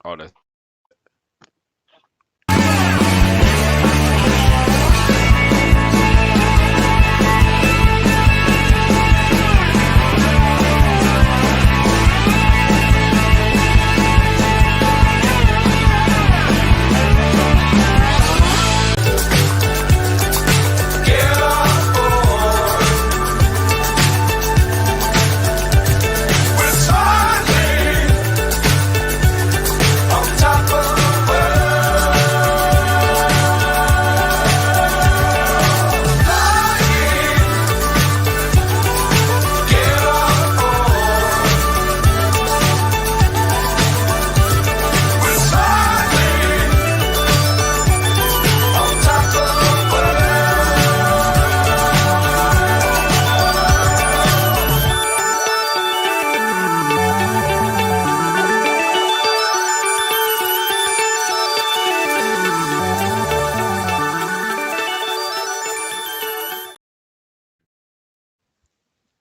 Oh, that's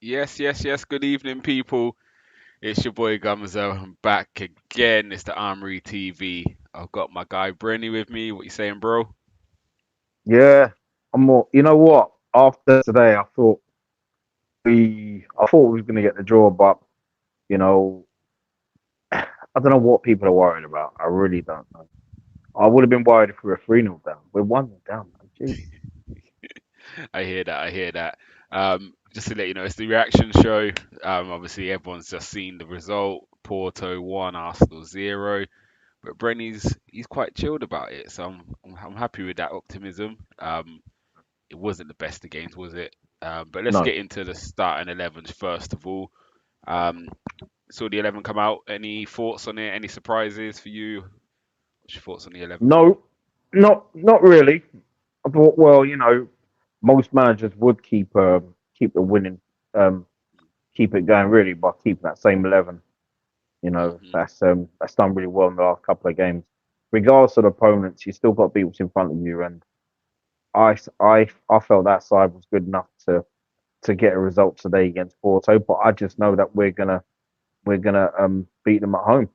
yes, yes, yes. Good evening, people. It's your boy Gumsa. I'm back again. It's the Armoury TV. I've got my guy Brenny with me. What you saying, bro? Yeah, I'm more. You know what? After today, I thought we was gonna get the draw, but you know, I don't know what people are worried about. I really don't know. I would have been worried if we were 3-0 down. We're 1-0 down, man. Jeez. I hear that. I hear that. Just to let you know, it's the reaction show. Obviously, everyone's just seen the result. Porto 1, Arsenal 0. But Brenny's he's quite chilled about it, so I'm happy with that optimism. It wasn't the best of games, was it? But let's No, get into the starting 11s first of all. Um, saw the 11 come out. Any thoughts on it? Any surprises for you? What's your thoughts on the 11? no, not really. I thought, well, most managers would keep the winning, um, keep it going really by keeping that same 11. Hmm. That's done really well in the last couple of games. Regardless of the opponents, you still got to beat what's in front of you, and I felt that side was good enough to get a result today against Porto, but I just know that we're gonna beat them at home,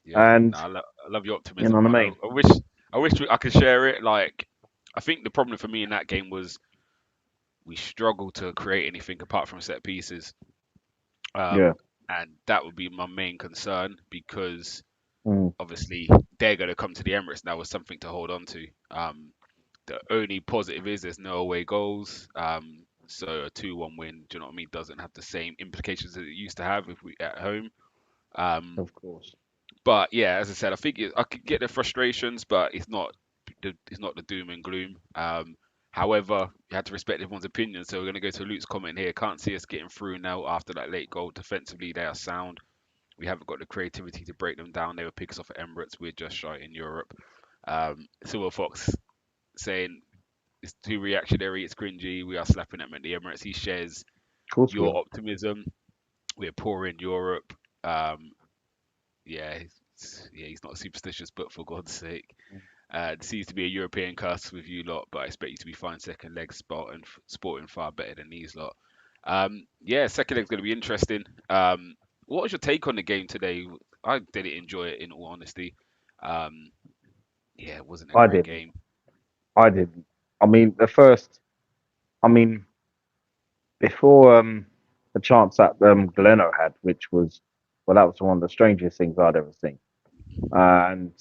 Yeah, no, and I love your you know optimism, what man. I I, mean. I wish I could share it. Like, I think the problem for me in that game was we struggled to create anything apart from set pieces. Yeah, And that would be my main concern because mm, obviously they're going to come to the Emirates now with something to hold on to. The only positive is there's no away goals. So a 2-1 win, do you know what I mean, doesn't have the same implications that it used to have if we at home. Um, of course. but yeah, as I said, I think I could get the frustrations, but it's not the doom and gloom. However, you had to respect everyone's opinion, so we're going to go to Luke's comment here. Can't see us getting through now after that late goal. Defensively, they are sound. We haven't got the creativity to break them down. They were pick us off at Emirates. We're just shy in Europe. Silver Fox saying it's too reactionary. It's cringy. We are slapping them at the Emirates. He shares Of course we your are. optimism. We're poor in Europe. Um, yeah, he's not superstitious, but for God's sake, it seems to be a European curse with you lot. But I expect you to be fine second leg spot and sporting far better than these lot. Yeah, second leg's going to be interesting. What was your take on the game today? I didn't enjoy it in all honesty. Um, yeah, it wasn't a I great didn't. game. I didn't. I mean, the first. I mean, before the chance that Galeno had, which was, well, that was one of the strangest things I'd ever seen, and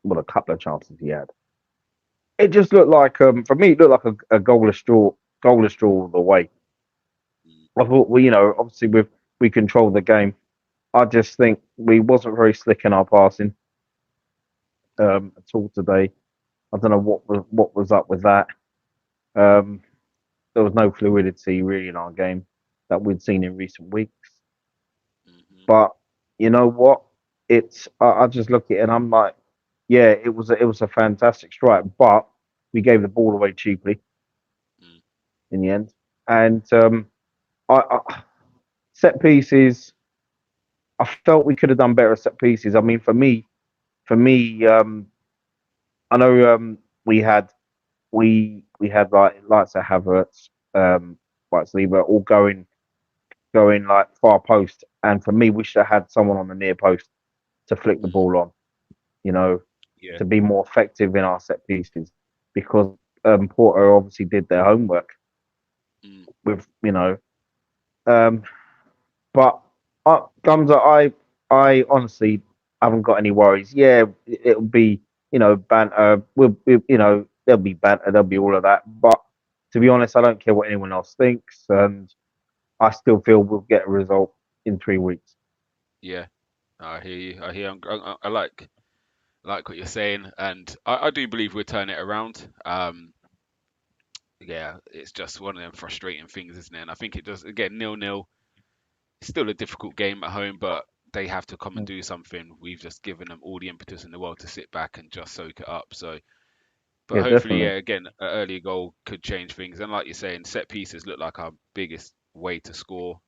well, a couple of chances he had. It just looked like, for me, it looked like a goalless draw all the way. I thought obviously we controlled the game. I just think we wasn't very slick in our passing at all today. I don't know what was up with that. Um, there was no fluidity really in our game that we'd seen in recent weeks. Mm-hmm. But you know what? I just look at it and I'm like, yeah, it was a fantastic strike, but we gave the ball away cheaply Mm, in the end. And I set pieces, I felt we could have done better at set pieces. I mean, for me, I know we had like to Havertz, like Saliba, all going like far post, and for me, we should have had someone on the near post to flick the mm, ball on. you know, Yeah. to be more effective in our set pieces because Porto obviously did their homework Mm, with, um, but Gumza, I honestly haven't got any worries. Yeah, it'll be, banter. There'll be banter, there'll be all of that. But to be honest, I don't care what anyone else thinks, and I still feel we'll get a result in 3 weeks. yeah. I hear you. I hear. I like what you're saying, and I do believe we'll turn it around. Yeah, it's just one of them frustrating things, isn't it? And I think it does. Again, 0-0. It's still a difficult game at home, but they have to come and Mm. do something. We've just given them all the impetus in the world to sit back and just soak it up. So, but Yeah, hopefully, definitely. yeah, again, an early goal could change things. And like you're saying, set pieces look like our biggest way to score.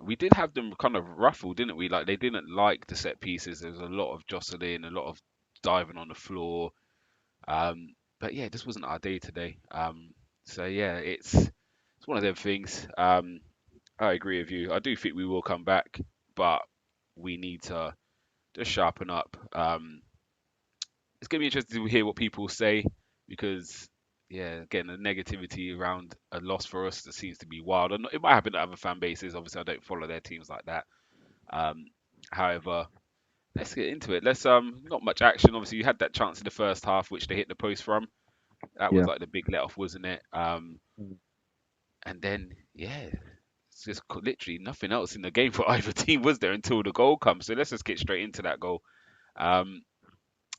We did have them kind of ruffled, didn't we? Like they didn't like the set pieces. There was a lot of jostling, a lot of diving on the floor. But yeah, this wasn't our day today. So yeah, it's one of them things. I agree with you. I do think we will come back, but we need to just sharpen up. It's gonna be interesting to hear what people say because yeah, again, the negativity around a loss for us that seems to be wild. And it might happen to other fan bases. Obviously, I don't follow their teams like that. Um, however, let's get into it. Let's not much action. Obviously, you had that chance in the first half, which they hit the post from. That was Yeah. like the big let off, wasn't it? Mm. And then yeah, it's just literally nothing else in the game for either team was there until the goal comes. So let's just get straight into that goal. Um,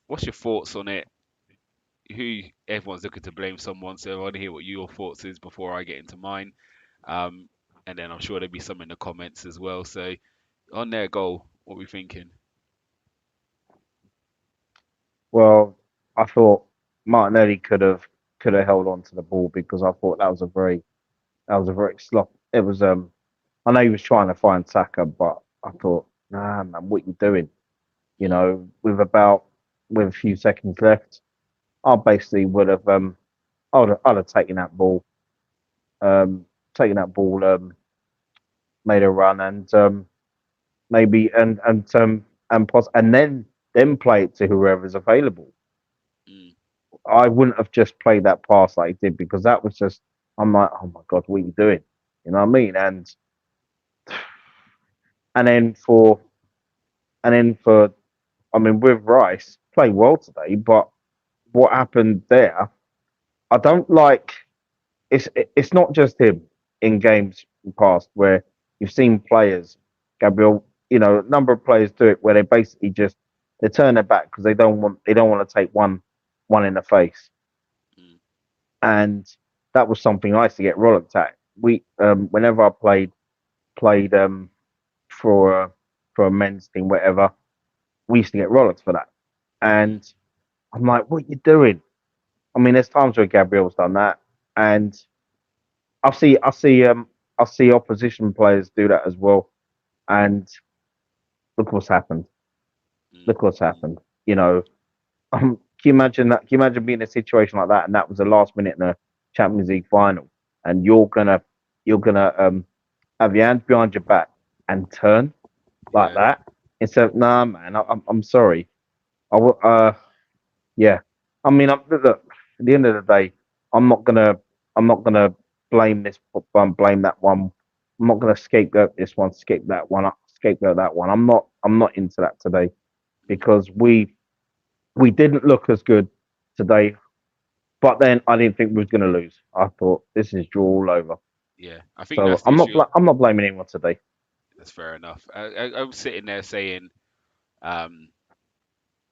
what's your thoughts on it? Who everyone's looking to blame someone, so I want to hear what your thoughts is before I get into mine. Um, and then I'm sure there'll be some in the comments as well. So on their goal, what we thinking? Well, I thought Martinelli could have held on to the ball because I thought that was a very slop. It was I know he was trying to find Saka, but I thought, nah, man, what you doing? Mm, With a few seconds left, I basically would have I'd have um, taken that ball, made a run, and maybe and then play it to whoever's available. mm, I wouldn't have just played that pass like he did because that was just I'm like, oh my god, what are you doing? You know what I mean? And then for and then for, I mean, with Rice playing well today, but what happened there? I don't like. It's not just him in games past where you've seen players, Gabriel. A number of players do it where they basically just they turn their back because they don't want to take one in the face, mm, and that was something I used to get rollocked at. Whenever I played for a, for a men's team, whatever, we used to get rollocked for that, mm, and I'm like, what are you doing? I mean, there's times where Gabriel's done that, and I see, I see, I see opposition players do that as well. And look what's happened. mm, Look what's mm. happened. Can you imagine that? Can you imagine being in a situation like that? And that was the last minute in a Champions League final, and you're gonna have your hands behind your back and turn like Yeah, that. Instead of, nah, man, I'm sorry. Yeah. I mean, look, at the end of the day, I'm not gonna, I'm not gonna blame this one, blame that one. I'm not gonna scapegoat this one, scapegoat that one. I'm not into that today mm, because we didn't look as good today. But then I didn't think we was gonna lose. I thought this is draw all over. yeah. I think So that's the issue. I'm not blaming anyone today. That's fair enough. I was sitting there saying, um,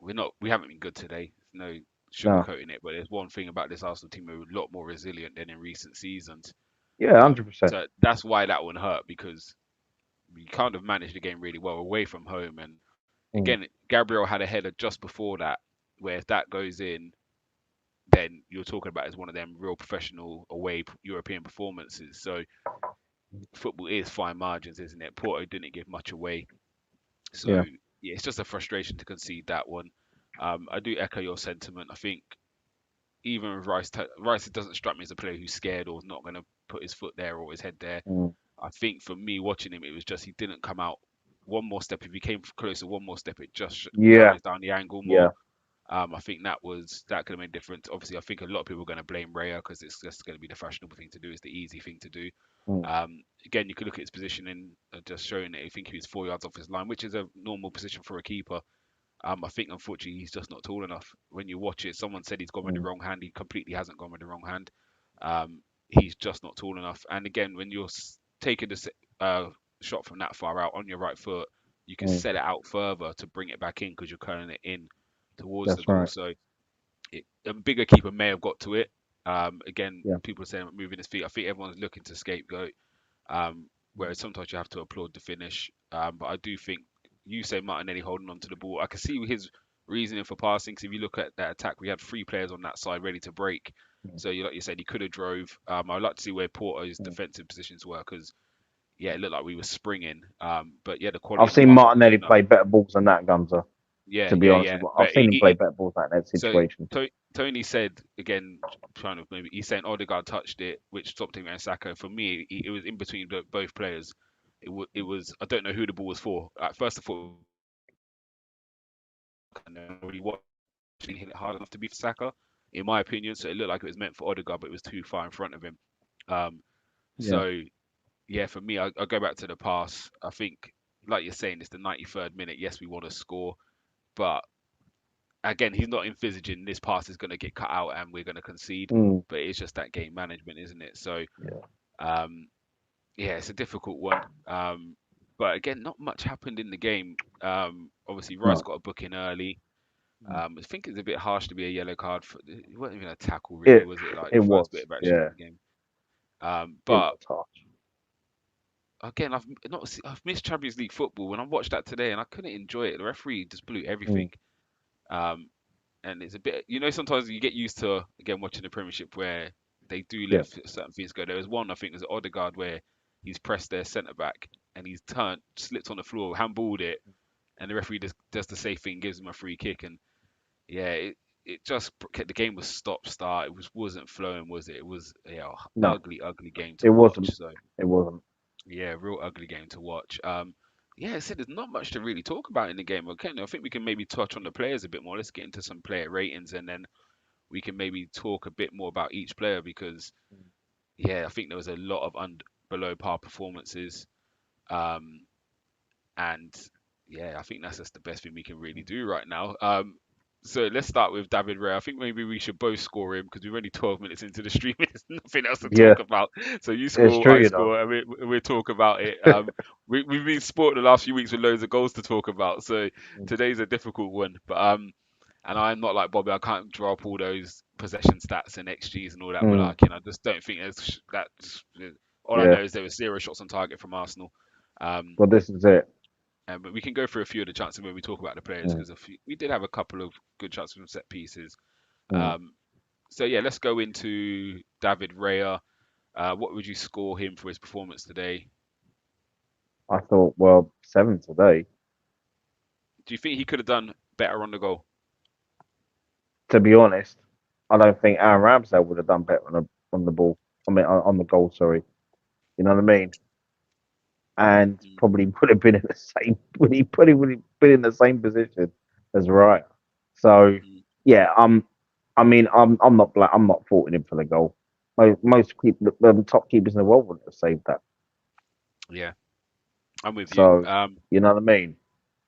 we haven't been good today. There's no No. sugarcoating it, but there's one thing about this Arsenal team, we're a lot more resilient than in recent seasons. Yeah, 100%. So that's why that one hurt because we kind of managed the game really well away from home. And Mm, again, Gabriel had a header just before that, where if that goes in, then you're talking about as one of them real professional away European performances. So football is fine margins, isn't it? Porto didn't give much away, so yeah. yeah, it's just a frustration to concede that one. I do echo your sentiment. I think even with Rice doesn't strike me as a player who's scared or is not going to put his foot there or his head there. Mm, I think for me watching him, it was just he didn't come out. one more step. If he came closer, one more step, it just Yeah, closed down the angle more. yeah, I think that could have made a difference. Obviously, I think a lot of people are going to blame Raya because it's just going to be the fashionable thing to do. It's the easy thing to do. mm, Again, you could look at his positioning, just showing that I think he was 4 yards off his line, which is a normal position for a keeper. I think unfortunately he's just not tall enough. When you watch it, someone said he's gone with the mm, wrong hand. He completely hasn't gone with the wrong hand. He's just not tall enough. And again, when you're taking the shot from that far out on your right foot, you can mm. set it out further to bring it back in because you're curling it in towards the That's goal. right. So a bigger keeper may have got to it. Again, Yeah. people are saying moving his feet. I think everyone's looking to scapegoat. Whereas sometimes you have to applaud the finish. But I do think you say Martinelli holding on to the ball. I can see his reasoning for passing. Because if you look at that attack, we had three players on that side ready to break. Mm, So like you said, he could have drove. I'd like to see where Porto's mm. defensive positions were because yeah, it looked like we were springing. But yeah, the quality I've of the seen pass wasn't good Martinelli enough. play better balls than that, Gunza. Yeah, To be yeah, honest, yeah. I've But seen him play better balls like that so situation. Tony said again, trying to maybe he's saying Odegaard touched it, which stopped him and Saka. For me, it was in between both players. It was I don't know who the ball was for. At first, I thought it was for Saka, and then I really watched and hit it hard enough to be for Saka, in my opinion. So it looked like it was meant for Odegaard, but it was too far in front of him. Um, Yeah. so yeah, for me, I go back to the pass. I think, like you're saying, it's the 93rd minute. Yes, we want to score, but again, he's not envisaging this pass is going to get cut out and we're going to concede. Mm, But it's just that game management, isn't it? So, yeah. um, yeah, it's a difficult one. But again, not much happened in the game. Obviously, Rice No. got a booking early. Mm. I think it's a bit harsh to be a yellow card. It wasn't even a tackle, really, It was it? Like the it first bit was. of action in Yeah. the game. It But was harsh. again, I've missed Champions League football. When I watched that today, and I couldn't enjoy it. The referee just blew Mm, everything. Um, and it's a bit sometimes you get used to again watching the Premiership where they do let yeah. certain things go. There was one I think there's Odegaard where he's pressed their centre back and he's turned slipped on the floor, handballed it, and the referee just does the safe thing, gives him a free kick, and yeah, it just the game was stop start. It wasn't flowing, was it? It was yeah, No, ugly game to it watch. wasn't. So It wasn't. yeah, real ugly game to watch. Yeah, I said there's not much to really talk about in the game. Okay, I think we can maybe touch on the players a bit more. Let's get into some player ratings and then we can maybe talk a bit more about each player because yeah, I think there was a lot of below par performances, um, and yeah, I think that's just the best thing we can really do right now. So let's start with David Ray. I think maybe we should both score him because we're only 12 minutes into the stream. There's nothing else to Yeah, talk about. So you it's score, true. I You know. score, and we'll talk about it. We've been sporting the last few weeks with loads of goals to talk about. So Mm, today's a difficult one. But and I'm not like Bobby. I can't draw up all those possession stats and XGs and all that. But mm, like, you know, I just don't think there's that. All I yeah. know is there was 0 shots on target from Arsenal. Um, Well, this is it. but we can go through a few of the chances when we talk about the players Mm, because we did have a couple of good chances from set pieces. mm. Um, so yeah, let's go into David Raya. What would you score him for his performance today? I thought, well, 7 today. Do you think he could have done better on the goal? To be honest, I don't think Aaron Ramsdale would have done better on the ball. I mean, on the goal. Sorry. You know what I mean? And Mm, probably would have been in the same. Would he been in the same position as Raya? So mm, yeah, I mean, I'm not black. I'm not faulting him for the goal. Most people, the top keepers in the world wouldn't have saved that. yeah, I'm with you. So you know what I mean?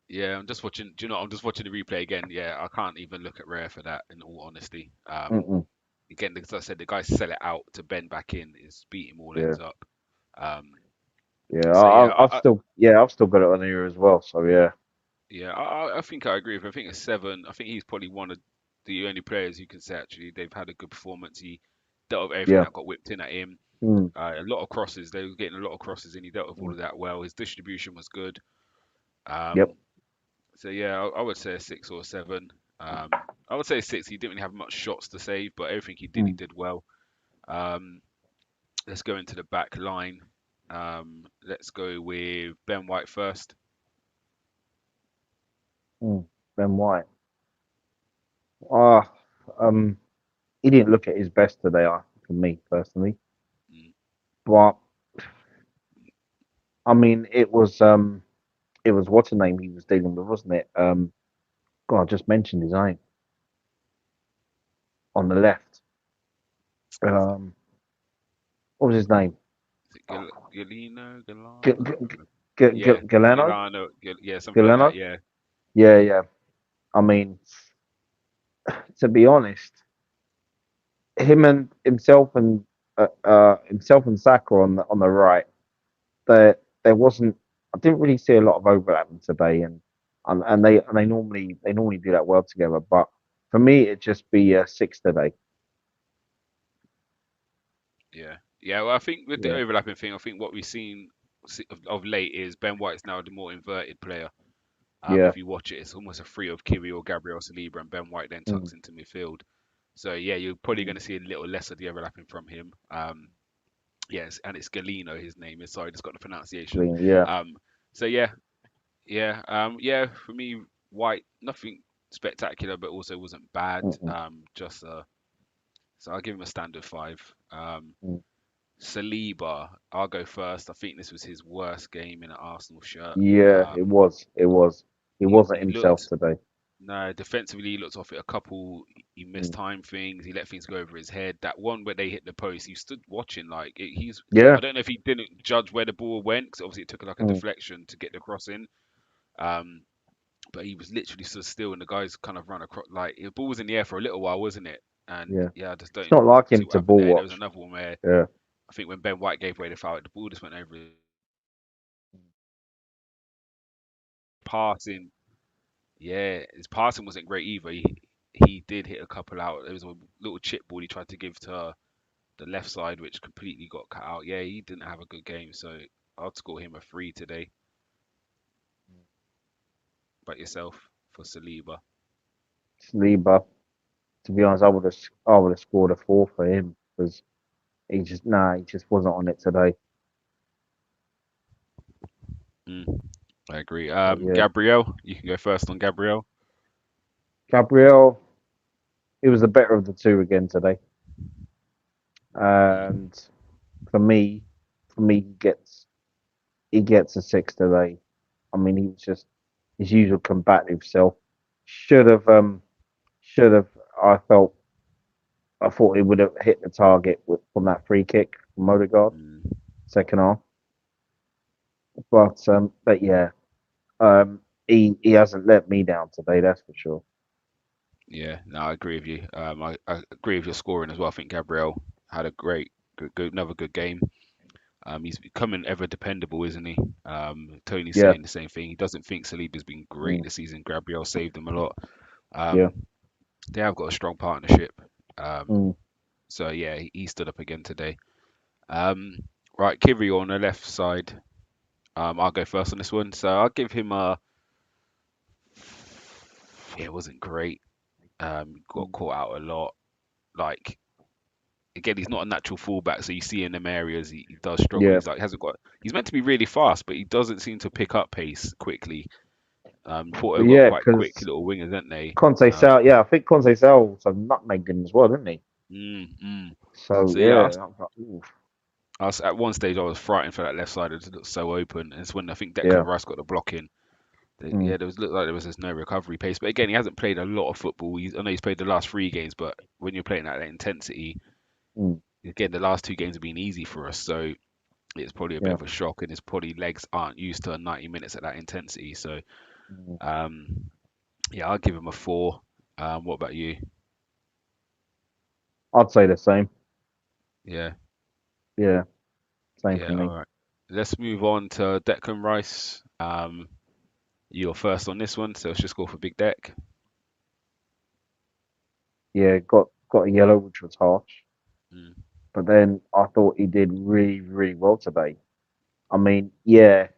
Yeah, I'm just watching. Do you know? I'm just watching the replay again. Yeah, I can't even look at Raya for that. In all honesty, Mm-mm. again, as I said, the guy sell it out to bend back in is beat him all Yeah, ends up. Um, yeah. so yeah, I've still got it on here as well. So yeah, I think I agree with him. I think a 7. I think he's probably one of the only players you can say actually they've had a good performance. He dealt with everything yeah. that got whipped in at him. Mm, A lot of crosses. They were getting a lot of crosses and he dealt with all mm. of that well. His distribution was good. Yep. Um, so yeah, I would say a 6 or a 7. I would say a 6. He didn't really have much shots to save, but everything he Mm, did well. Um, let's go into the back line. Let's go with Ben White first. mm. Ben White. Ah, um, he didn't look at his best today. For me personally, Mm, but I mean, it was. it was what's the name he was dealing with, wasn't it? God, I just mentioned his name on the left. Um, what was his name? Is it Galino? G- Galano? G- G- Yeah, Galeno? Galano. Yeah, something like that. Galeno? Yeah. Yeah, yeah. I mean, to be honest, him and himself and Saka on the right. There wasn't. I didn't really see a lot of overlapping today, and they normally do that well together. But for me, it'd just be six today. Yeah, yeah. Well, I think with the Yeah, overlapping thing, I think what we've seen of late is Ben White's now the more inverted player. yeah, If you watch it, it's almost a free of Kiri or Gabriel Saliba, and Ben White then mm, tucks into midfield. So yeah, you're probably mm, going to see a little less of the overlapping from him. Yes, and it's Galino, his name is. Sorry, I just got the pronunciation. yeah, Um, so yeah, yeah, yeah. For me, White, nothing spectacular, but also wasn't bad. mm, mm, Just so I'll give him a standard five. mm. Saliba, I'll go first. I think this was his worst game in an Arsenal shirt. Yeah. It was. It was. He wasn't He himself looked today. no defensively. He looked off it a couple. He missed Mm. time things. He let things go over his head. That one where they hit the post, he stood watching like he's. Yeah. I don't know if he didn't judge where the ball went because obviously it took like a Mm. deflection to get the cross in. Um, but he was literally stood still, and the guys kind of ran across. Like the ball was in the air for a little while, wasn't it? And Yeah. yeah, I just It's don't not like see him what to happened ball there. There was watch. another one where Yeah. I think when Ben White gave away the foul, the ball just went over his passing. Yeah, his passing wasn't great either. He did hit a couple out. There was a little chip ball he tried to give to the left side, which completely got cut out. Yeah, he didn't have a good game, so I'd score him a three today. But yourself for Saliba. Saliba. To be honest, I would have scored a four for him because he just wasn't on it today. Mm, I agree. But yeah, Gabriel, you can go first on Gabriel. Gabriel, he was the better of the two again today. Mm, And for me, he gets a six today. I mean, he was just his usual combative self. Should have should have. I felt I thought he would have hit the target from that free kick from Odegaard mm, second half. But yeah, he hasn't let me down today. That's for sure. yeah, no, I agree with you. I agree with your scoring as well. I think Gabriel had a another good game. He's becoming ever dependable, isn't he? Tony's Yeah, saying the same thing. He doesn't think Saliba's been great mm, this season. Gabriel saved him a lot. yeah, Um, they have got a strong partnership. Um, mm, so yeah, he stood up again today. Um, right, Kiri on the left side. I'll go first on this one. So I'll give him a. Yeah, it wasn't great. Got mm, caught out a lot. Like again, he's not a natural fullback, so you see in them areas he does struggle. yeah, He's like hasn't got. He's meant to be really fast, but he doesn't seem to pick up pace quickly. Porto but got yeah, quite quick because little wingers, didn't they? Conte Um, Sal, yeah, I think Conte Sal also nutmegged him as well, didn't he? mm, mm. So So yeah, yeah, I was like, oof, at one stage I was frightened for that left side. It just looked so open. And it's when I think Declan yeah, Rice got the block in. mm, Yeah, there was looked like there was just no recovery pace. But again, he hasn't played a lot of football. I know he's played the last three games, but when you're playing at that intensity, mm, again, the last two games have been easy for us. So it's probably a bit yeah. of a shock, and his probably legs aren't used to 90 minutes at that intensity. So Mm. um, yeah, I'll give him a four. What about you? I'd say the same. Yeah, Yeah, same for yeah, all me. right. Let's move on to Declan Rice. You're first on this one, so let's just go for Big Deck. Yeah, got a yellow, which was harsh. Mm, But then I thought he did really, really well today. I mean, yeah,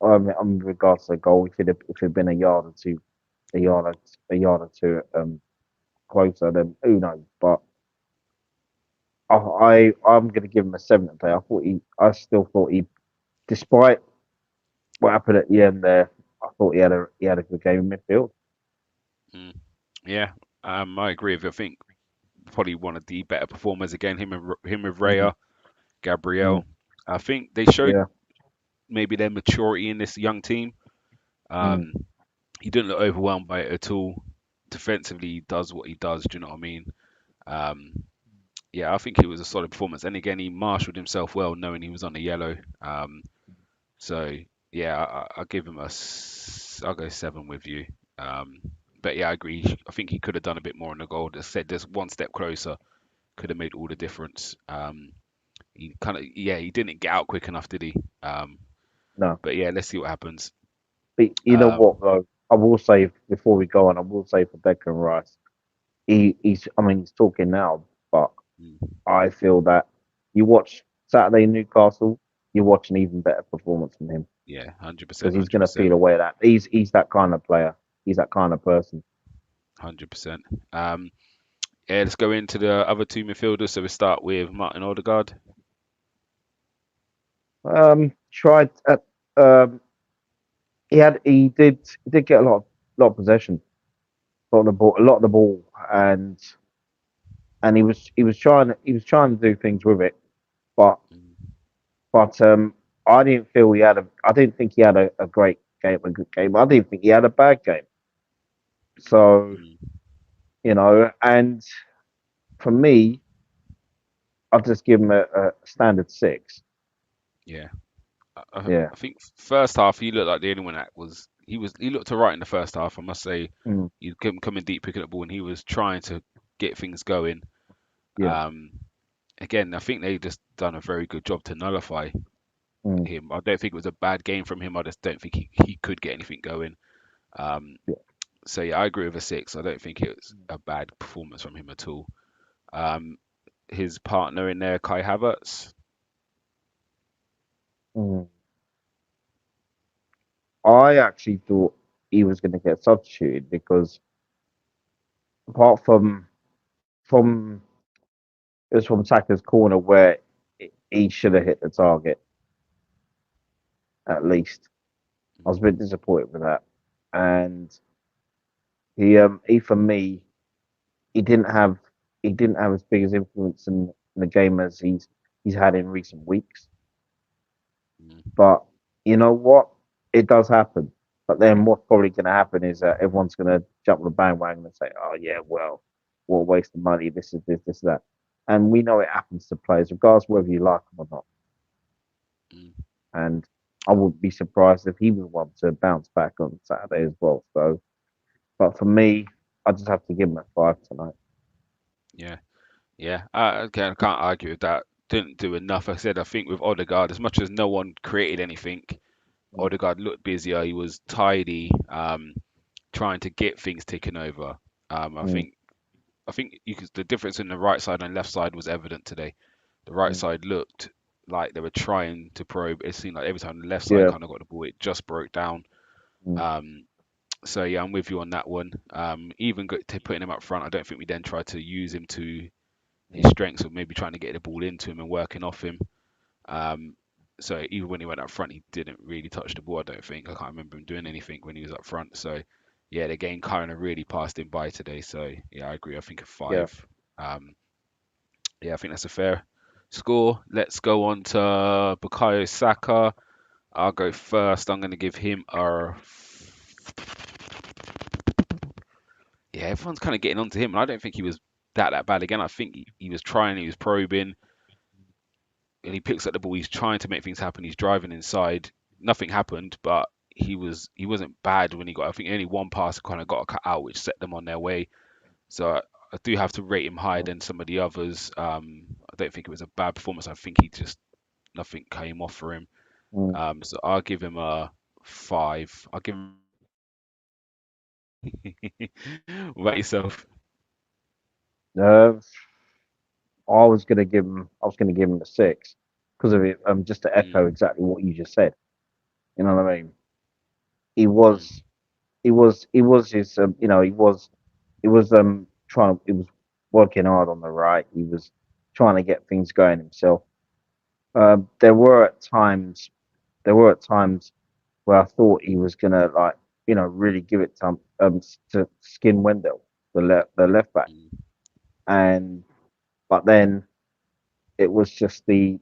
in regards to the goal, if it'd been a yard or two, a yard or two closer, then who knows? But I'm gonna give him a seven today. I still thought despite what happened at the end there, I thought he had a good game in midfield. mm. Yeah, I agree with you. I think probably one of the better performers again. Him with Mm, Raya, mm, Gabriel. I think they showed yeah, maybe their maturity in this young team. Mm, He didn't look overwhelmed by it at all. Defensively, he does what he does. Do you know what I mean? Um, yeah, I think it was a solid performance. And again, he marshaled himself well, knowing he was on the yellow. So yeah, I'll give him I'll go 7 with you. Um, but yeah, I agree. I think he could have done a bit more on the goal. As I said, just one step closer could have made all the difference. He kind of, yeah, he didn't get out quick enough, did he? Um, no. but yeah, let's see what happens. But you know Um, what, though? I will say before we go on, I will say for Declan Rice, he's. I mean, he's talking now, but mm, I feel that you watch Saturday Newcastle, you watch an even better performance from him yeah, because 100%, he's going to 100%, feel away that he's that kind of player. He's that kind of person. 100%. Um, yeah, let's go into the other two midfielders. So we start with Martin Odegaard. Tried at he did get a lot of possession, a lot of the ball, and he was trying to do things with it, but Mm, but I didn't think he had a great game, a good game. I didn't think he had a bad game. So mm, and for me, I'll just give him a standard six. yeah. Yeah. I think first half he looked like the only one that he looked alright in the first half. I must say, Mm, he kept coming deep, picking up the ball, and he was trying to get things going. yeah. Um, Again, I think they just done a very good job to nullify Mm, him. I don't think it was a bad game from him. I just don't think he could get anything going. Um, yeah. so yeah, I agree with a 6. I don't think it was a bad performance from him at all. Um, his partner in there, Kai Havertz. Mm. I actually thought he was going to get substituted because apart from it was from Saka's corner where he should have hit the target at least. I was a bit disappointed with that, and he for me he didn't have he didn't have as big as influence in the game as he's had in recent weeks. Mm, But you know what? It does happen. But then what's probably going to happen is that everyone's going to jump on the bandwagon and say, "Oh yeah, well, what a waste of money. This is this that," and we know it happens to players, regardless whether you like them or not. mm. And I wouldn't be surprised if he was one to bounce back on Saturday as well. So, but for me, I just have to give him a 5 tonight. Yeah, yeah. Again, I can't argue with that. Didn't do enough. I said I think with Odegaard, as much as no one created anything, Mm, Odegaard looked busier. He was tidy, trying to get things taken over. I mm, think the difference in the right side and left side was evident today. The right mm. side looked like they were trying to probe. It seemed like every time the left side Yeah. kind of got the ball, it just broke down. Mm, Um, so yeah, I'm with you on that one. Even putting him up front, I don't think we then tried to use him to his mm, strengths of maybe trying to get the ball into him and working off him. Um, so even when he went up front, he didn't really touch the ball. I don't think. I can't remember him doing anything when he was up front. So yeah, the game kind of really passed him by today. So yeah, I agree. I think a yeah. 5. Um, yeah, I think that's a fair score. Let's go on to Bukayo Saka. I'll go first. I'm going to give him a. Yeah, everyone's kind of getting onto him, and I don't think he was that bad again. I think he was trying, he was probing, and he picks up the ball. He's trying to make things happen. He's driving inside. Nothing happened, but he wasn't bad when he got. I think only one pass kind of got a cut out, which set them on their way. So I do have to rate him higher Mm, than some of the others. I don't think it was a bad performance. I think he just nothing came off for him. mm. So I'll give him a 5. I'll give him. What about yourself? Uh, I was gonna give him a 6 because of it. Just to echo Mm, exactly what you just said. You know what I mean? He mm, was, he was his, he was working hard on the right. He was trying to get things going himself. There were at times, there were at times where I thought he was gonna like, really give it to Skin Wendell, the left back, mm, and but then it was just the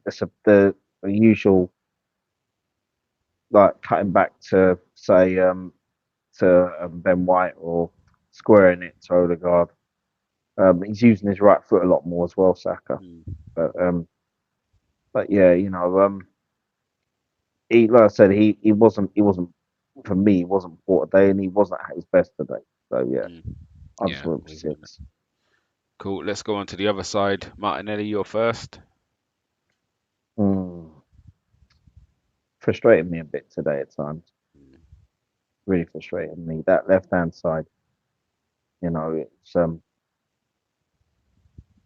usual like cutting back to say to Ben White or squaring it to Odegaard. He's using his right foot a lot more as well, Saka. Mm, But but yeah, he like I said, he wasn't for me. He wasn't poor today, and he wasn't at his best today. So yeah, mm. I just Yeah, went for with you on that. 6. Cool. Let's go on to the other side. Martinelli, you're first. Mm. Frustrated me a bit today at times. Mm, Really frustrated me. That left hand side, it's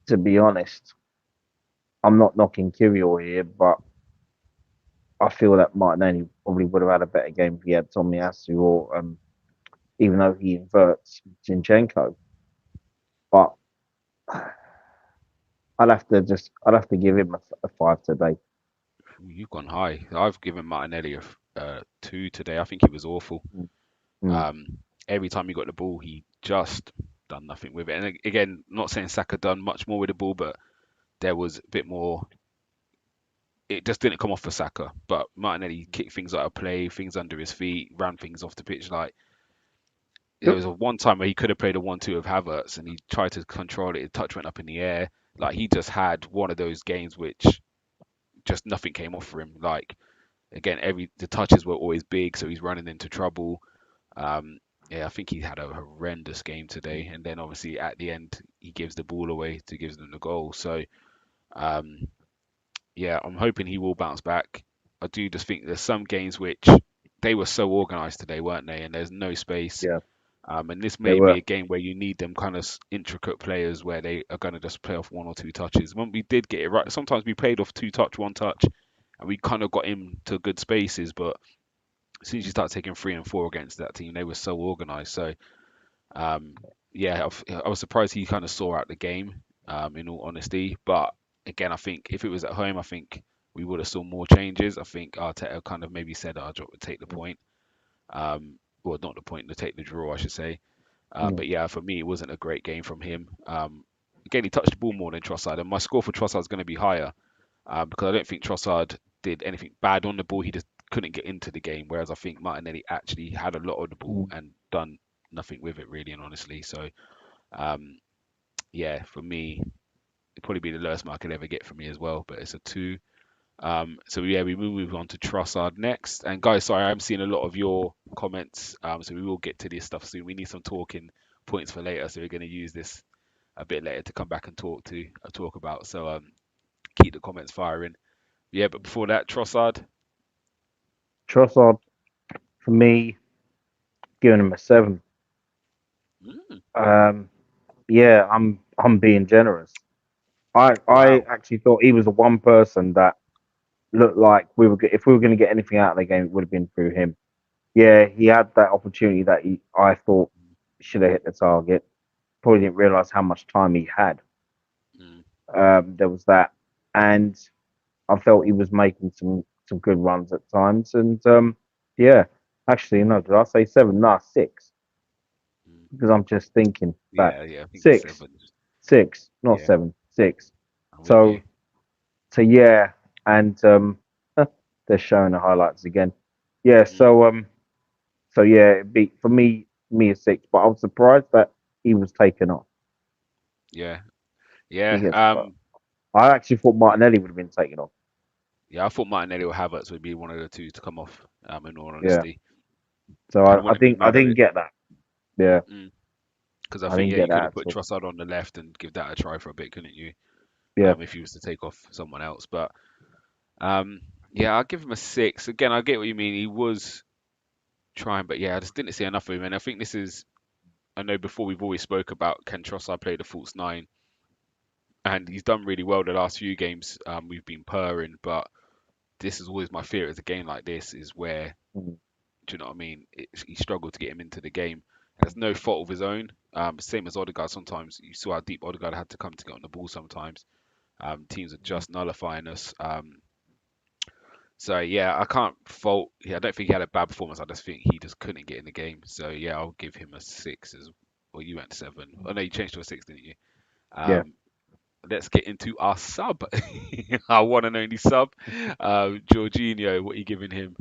to be honest, I'm not knocking Kirill here, but I feel that Martinelli probably would have had a better game if he had Tomiyasu or even though he inverts Zinchenko. But I'd have to give him a 5 today. You've gone high. I've given Martinelli a two today. I think he was awful. Mm, mm, Um, every time he got the ball, he just done nothing with it. And again, not saying Saka done much more with the ball, but there was a bit more. It just didn't come off for Saka. But Martinelli kicked things out of play, things under his feet, ran things off the pitch. Like there Yep. was a one time where he could have played a 1-2 with Havertz, and he tried to control it. The touch went up in the air. Like he just had one of those games which just nothing came off for him. Like again, every the touches were always big, so he's running into trouble. Um, yeah, I think he had a horrendous game today, and then obviously at the end he gives the ball away to give them the goal. So um, yeah, I'm hoping he will bounce back. I do just think there's some games which they were so organised today, weren't they? And there's no space. Yeah, And this they may be were. a game where you need them kind of intricate players where they are going to just play off one or two touches. When we did get it right, sometimes we played off two touch, one touch, and we kind of got into good spaces. But as soon as you start taking 3 and 4 against that team, they were so organised. So um, yeah, I was surprised he kind of saw out the game. In all honesty, but again, I think if it was at home, I think we would have saw more changes. I think Arteta kind of maybe said, "I'll take the point." Well, not the point, to take the draw, I should say. Mm, But yeah, for me, it wasn't a great game from him. Again, he touched the ball more than Trossard, and my score for Trossard is going to be higher because I don't think Trossard did anything bad on the ball. He just couldn't get into the game, whereas I think Martinelli actually had a lot of the ball mm, and done nothing with it really and honestly. So um, yeah, for me, it'd probably be the lowest mark I'd ever get from me as well, but it's a two. So yeah, we will move on to Trossard next. And guys, sorry, I'm seeing a lot of your comments. So we will get to this stuff soon. We need some talking points for later, so we're going to use this a bit later to come back and talk about. So keep the comments firing. Yeah, but before that, Trossard. Trossard for me, giving him a 7. Mm, Um, yeah, I'm being generous. I wow. actually thought he was the one person that looked like if we were going to get anything out of the game, it would have been through him. Yeah, he had that opportunity that I thought should have hit the target. Probably didn't realize how much time he had. Mm, There was that, and I felt he was making some good runs at times. And yeah, actually, no, did I say 7? No, 6. mm. Because I'm just thinking back. Yeah, yeah, I think 6, 7. 6, not Yeah, 7, 6. I'm with you. So yeah, and they're showing the highlights again. Yeah, Mm, so yeah, it'd be for me a 6. But I was surprised that he was taken off. yeah, He yeah. gets I actually thought Martinelli would have been taken off. Yeah, I thought Martinelli or Havertz would be one of the two to come off. In all Yeah. honesty, So and it I wouldn't be think I mad at didn't it. get that. Yeah, Because I I think didn't yeah, get you could that have at put all. Trossard on the left and give that a try for a bit, couldn't you? Yeah. If he was to take off someone else, but um, yeah, I'll give him a 6. Again, I get what you mean. He was trying, but yeah, I just didn't see enough of him. And I think this is, I know before we've always spoke about can Trossard play the false nine, and he's done really well the last few games. We've been purring, but this is always my fear as a game like this is where, Mm, do you know what I mean? He struggled to get him into the game. And it's no fault of his own. Same as Odegaard. Sometimes you saw how deep Odegaard had to come to get on the ball. Sometimes teams are mm. just nullifying us. So yeah, I can't fault. Yeah, I don't think he had a bad performance. I just think he just couldn't get in the game. So yeah, I'll give him a 6 as well. You went 7. Oh no, you changed to a 6, didn't you? Yeah. Um, let's get into our sub, our one and only sub, Jorginho. What are you giving him?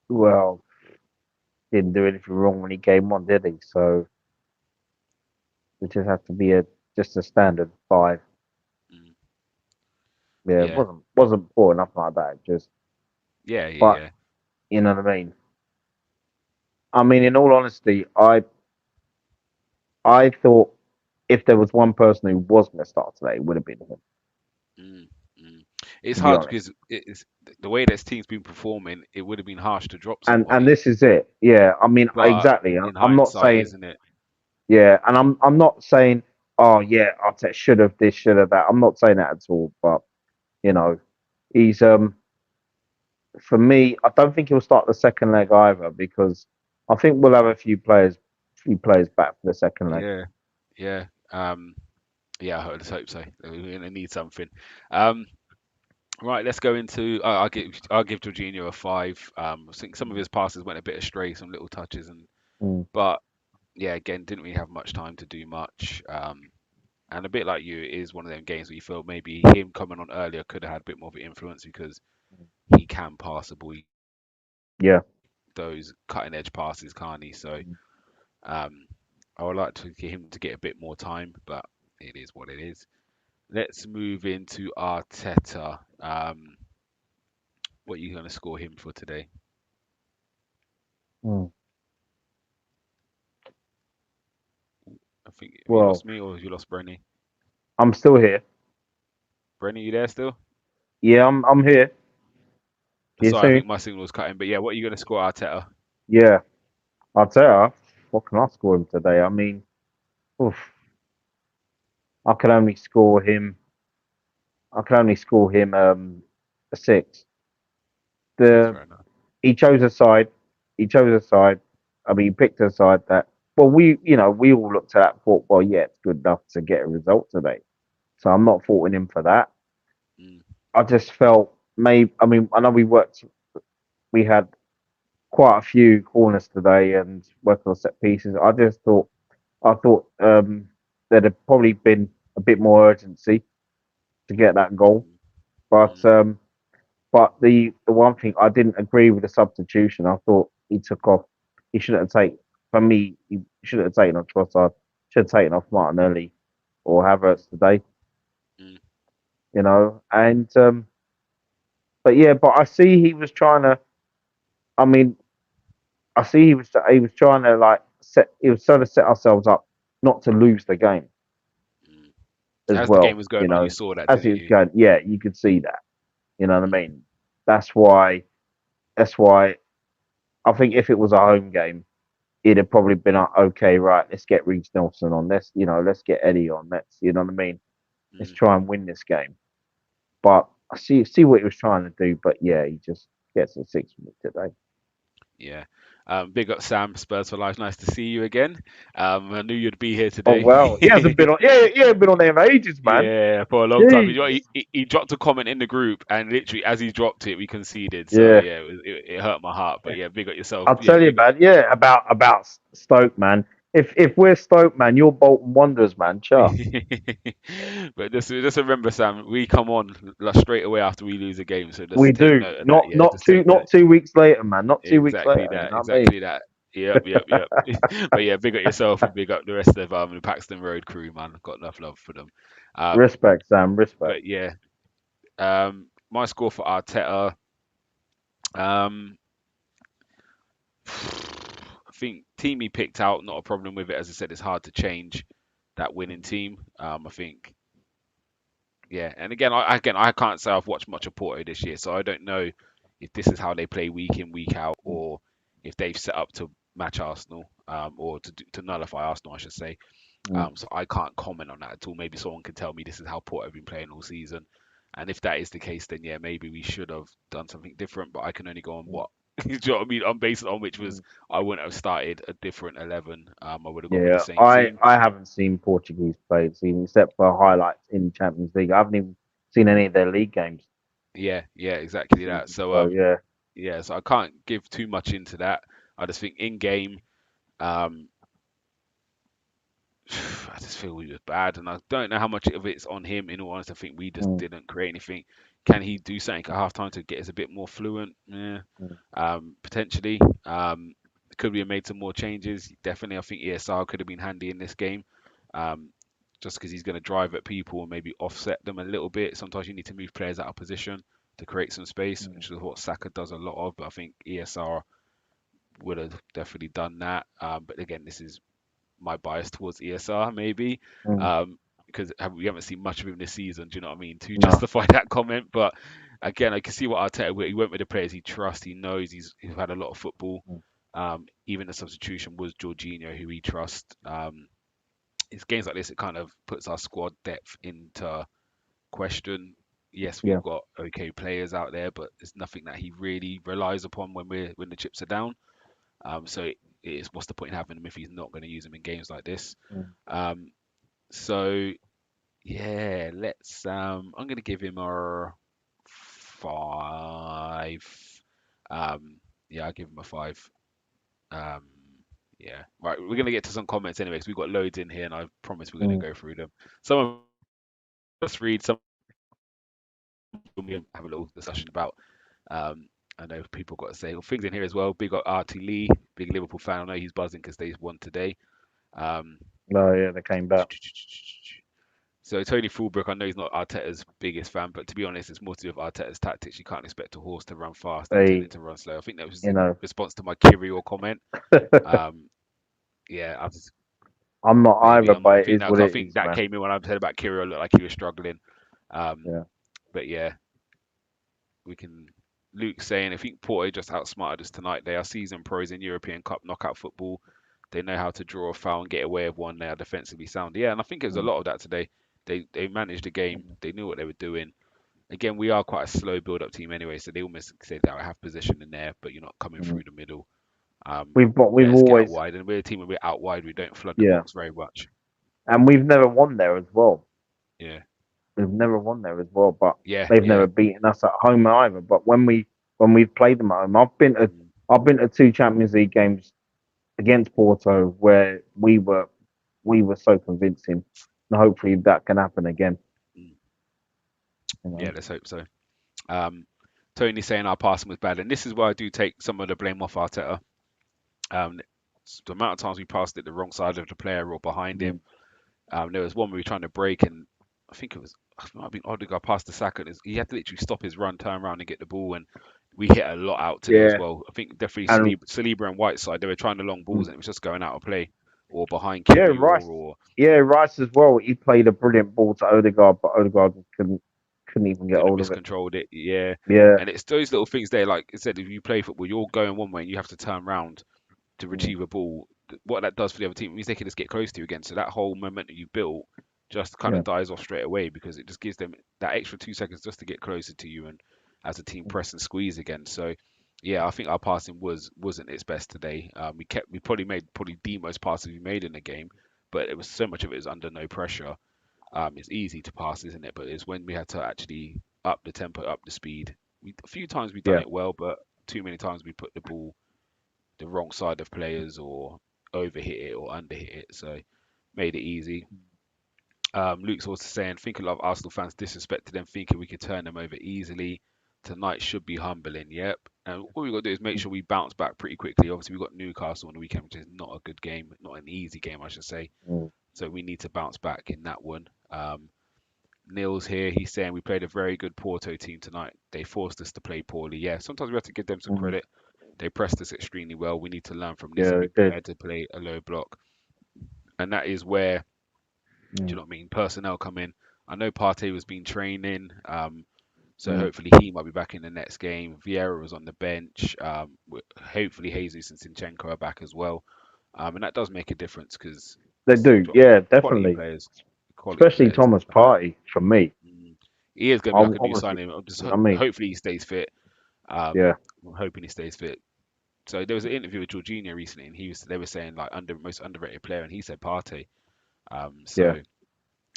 Well, didn't do anything wrong when he came on, did he? So it just had to be a just a standard five. Mm, Yeah, it yeah, wasn't poor enough like that. Just yeah, yeah, but yeah. you know what I mean. I mean, in all honesty, I thought if there was one person who was going to start today, it would have been him. Mm, mm. It's To be hard honest. because it's the way this team's been performing. It would have been harsh to drop And somebody, this is it. Yeah, I mean, but exactly. in I'm not hindsight, saying isn't it? yeah, and I'm not saying oh yeah, I should have this, should have that. I'm not saying that at all. But you know, he's for me. I don't think he'll start the second leg either because I think we'll have a few players back for the second leg. Yeah, yeah, yeah. Let's hope so. We're gonna need something. Um, right, let's go into. I'll give Jorginho a 5. I think some of Mm, his passes went a bit astray, some little touches, mm, but yeah, again, didn't really have much time to do much. And a bit like you, it is one of them games where you feel maybe him coming on earlier could have had a bit more of an influence because he can pass the ball, he yeah. those cutting edge passes, can't he? So Mm, um, I would like to get him to get a bit more time, but it is what it is. Let's move into Arteta. What are you going to score him for today? mm. I think have you Well, lost me or have you lost Brenny? I'm still here. Brenny, you there still? Yeah, I'm here. You Sorry, I see? think my signal was cutting, but yeah, what are you going to score Arteta? Yeah. I'll tell you, what can I score him today? I mean, oof, I can only score him. I can only score him a six. That's The fair enough. he chose a side. He chose a side. I mean, he picked a side that. Well, we all looked at that and thought, well, yeah, it's good enough to get a result today. So I'm not faulting him for that. Mm, I just felt maybe. I mean, I know we had quite a few corners today and working on set pieces. I thought there'd have probably been a bit more urgency to get that goal. mm, But mm, the one thing I didn't agree with the substitution. I thought he took off. He shouldn't have taken. For me, he shouldn't have taken off Trossard. Should have taken off Martinelli or Havertz today. mm, You know, and but yeah, but I see he was trying to. I mean, I see he was trying to like set. He was trying to set ourselves up not to lose the game mm. as As the game well. was You going on, you know, saw that, as he didn't was you? going, yeah, you could see that. You know what I Mm, mean? That's why. That's why I think if it was a home game, it'd have probably been like, okay, right, let's get Reece Nelson on. Let's get Eddie on. You know what I mean? Let's mm. try and win this game. But I see what he was trying to do. But yeah, he just gets a six from me today. Yeah. Big up Sam, Spurs for Life. Nice to see you again. I knew you'd be here Oh today. well, he hasn't been on. Yeah, he ain't been on there for ages, man. Yeah, for a long time. Jeez. He dropped a comment in the group, and literally as he dropped it, we conceded. So Yeah. yeah, it hurt my heart. But yeah, big up yourself. I'll Yeah, tell you, big up. man. Yeah, about Stoke, man. If we're Stoke, man, you're Bolton Wanderers, man. Sure. But just remember, Sam, we come on like, straight away after we lose a game. So We just take do. note of that. Yeah, just take Not note. 2 weeks later, man. Not 2 weeks Exactly later. You that. know what I mean? Exactly that. Yep, yep, yep. But yeah, big up yourself and big up the rest of the Paxton Road crew, man. Got enough love for them. Um, Respect, Sam. Respect. but yeah, my score for Arteta, um, I think team he picked out, not a problem with it. As I said, it's hard to change that winning team. I think, yeah, and again, I can't say I've watched much of Porto this year, so I don't know if this is how they play week in, week out, or if they've set up to match Arsenal, or to nullify Arsenal, I should say. Mm, So I can't comment on that at all. Maybe someone can tell me this is how Porto have been playing all season. And if that is the case, then yeah, maybe we should have done something different. But I can only go on mm, what do you know what I mean? I'm based on which was mm. I wouldn't have started a different 11. I would have gone with the Yeah, same team. I haven't seen Portuguese played, seen except for highlights in Champions League. I haven't even seen any of their league games. Yeah, yeah, exactly that. So So yeah, yeah, so I can't give too much into that. I just think in game, um, I just feel we were bad, and I don't know how much of it's on him. In all honesty, I think we just mm, didn't create anything. Can he do something at halftime to get us a bit more fluent? Yeah, mm, potentially. Could we have made some more changes? Definitely. I think ESR could have been handy in this game. Um, just because he's going to drive at people and maybe offset them a little bit. Sometimes you need to move players out of position to create some space, Mm. which is what Saka does a lot of. But I think ESR would have definitely done that. But again, this is my bias towards ESR maybe, Mm. because we haven't seen much of him this season. Do you know what I mean? To No. justify that comment, but again, I can see what Arteta. He went with the players he trusts. He knows he's had a lot of football. Mm. Even the substitution was Jorginho, who he trusts. It's games like this, it kind of puts our squad depth into question. Yes, Yeah. we've got okay players out there, but it's nothing that he really relies upon when the chips are down. So it's what's the point in having him if he's not going to use him in games like this? Mm. Um, so yeah, let's. I'm going to give him a 5. Um, yeah, I'll give him a 5. Um, yeah, right. We're going to get to some comments anyway, 'cause we've got loads in here, and I promise we're going to Mm. go through them. Some of us read, some we have a little discussion about. Um, I know people got to say things in here as well. Big up RT Lee, big Liverpool fan. I know he's buzzing because they won today. Um, No, yeah, they came back. so Tony Fulbrook, I know he's not Arteta's biggest fan, but to be honest, it's more to do with Arteta's tactics. You can't expect a horse to run fast and tell They, it to run slow. I think that was you in know, response to my Kirill comment. Um, yeah, I'm not maybe either, I but it think is that what I it think is, that man. came in when I said about Kirill looked like he was struggling. Um, Yeah. but yeah, we can. Luke saying, I think Porto just outsmarted us tonight. They are seasoned pros in European Cup knockout football. They know how to draw a foul and get away with one. They are defensively sound. Yeah, and I think there's a Mm. lot of that today. They managed the game. Mm. They knew what they were doing. Again, we are quite a slow build-up team anyway, so they almost said that I have position in there, but you're not coming Mm. through the middle. We've Let us get out always, wide, and we're a team when we're out wide, we don't flood the yeah, box very much. and we've never won there as well. Yeah, We've never won there as well, but yeah, they've yeah. never beaten us at home either. But when we've played them at home, Mm, I've been to two Champions League games against Porto where we were so convincing, and hopefully that can happen again. mm. You Yeah, know. let's hope so. Um, Tony saying our passing was bad, and this is where I do take some of the blame off Arteta. Um, the amount of times we passed it the wrong side of the player or behind him. Mm. There was one where we were trying to break, and it might have been Odegaard past the sack, and he had to literally stop his run, turn around, and get the ball. And we hit a lot out today as Yeah, well. I think definitely and Saliba and Whiteside, they were trying the long balls, mm, and it was just going out of play, or behind yeah, Kivior, Rice, or yeah, Rice as well. He played a brilliant ball to Odegaard, but Odegaard just couldn't even get could have hold of it. miscontrolled it. Yeah, Yeah, and it's those little things there. Like I said, if you play football, you're going one way, and you have to turn around to mm, retrieve a ball. What that does for the other team means they can just get close to you again. So that whole momentum you built just kind yeah, of dies off straight away because it just gives them that extra 2 seconds just to get closer to you and as a team mm, press and squeeze again. So yeah, I think our passing wasn't its best today. We probably made the most passes we made in the game, but it was so much of it was under no pressure. It's easy to pass, isn't it? But it's when we had to actually up the tempo, up the speed. A few times we done yeah. it well, but too many times we put the ball the wrong side of players or overhit it or underhit it. So made it easy. Luke's also saying, think a lot of Arsenal fans disrespected them, thinking we could turn them over easily. Tonight should be humbling. Yep. And all we got to do is make Mm, sure we bounce back pretty quickly. Obviously, we've got Newcastle on the weekend, which is not a good game, not an easy game, I should say. mm, So we need to bounce back in that one. Neil's here. He's saying we played a very good Porto team tonight. They forced us to play poorly. Yeah, sometimes we have to give them some mm, credit. They pressed us extremely well. We need to learn from this yeah, and they be did. prepared to play a low block. And that is where, do you Mm, know what I mean? Personnel come in. I know Partey was been training, so mm, hopefully he might be back in the next game. Vieira was on the bench. Hopefully Jesus and Sinchenko are back as well. And that does make a difference because they do. Yeah, quality definitely. players, quality Especially players. Thomas Partey for me. He is going to be like a new Obviously, signing. I'm just I mean, hopefully he stays fit. yeah, I'm hoping he stays fit. So there was an interview with Jorginho recently, and they were saying like most underrated player, and he said Partey. yeah, So